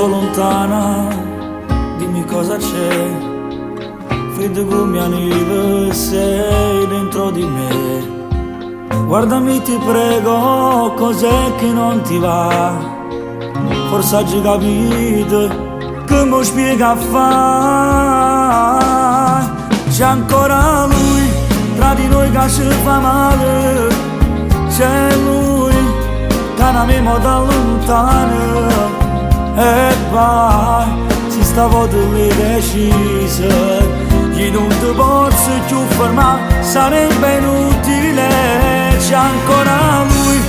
lontana, dimmi cosa c'è. Freddo come a neve, sei dentro di me. Guardami ti prego, cos'è che non ti va? Forse hai capito che mi spiega a fare. C'è ancora lui tra di noi che ci fa male. C'è lui che a me da lontano. E vai, si stavolta le decise. Io non ti posso più fermare, sarebbe inutile. C'è ancora lui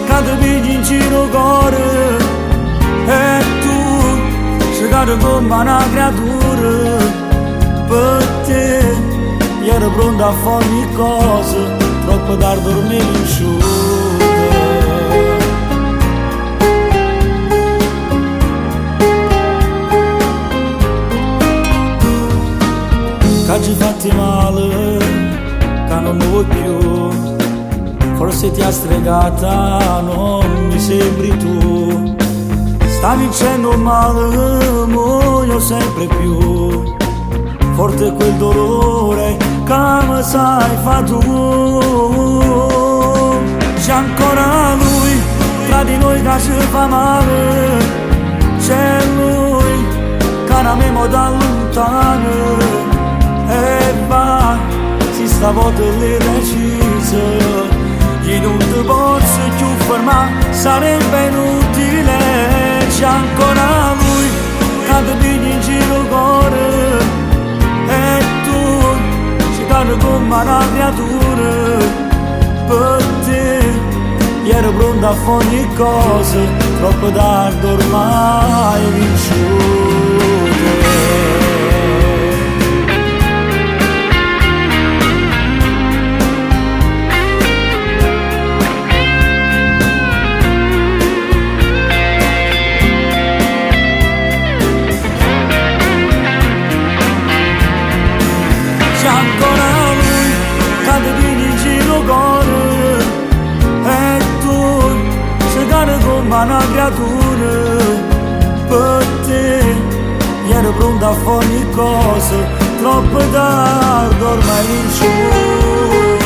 che ti pigli in giro cuore. E tu cercare come una creatura. Per te io ero pronto a fare ogni cosa, troppo tardi dormire in sciuga. Che ci fatti male, che non mi vuoi più. Forse ti ha stregata, non mi sembri tu. Sta vincendo male, muoio sempre più. Forte quel dolore che mi sai fa tu. C'è ancora lui tra di noi che ci fa male. C'è lui che a me da lontano. E va, si stavolta le decise. Io non ti posso più fermare, sarebbe inutile. C'è ancora lui che ti pigli in giro cuore. E tu ci cade come una creatura. Per te io ero pronto a fare ogni cosa, troppo tardi ormai vinciuto. C'è ancora lui che ti pigli in giro cuore. E tu cercare come una creatura. Per te io ero pronto a fare ogni cosa, troppo tardi ormai vinciuto.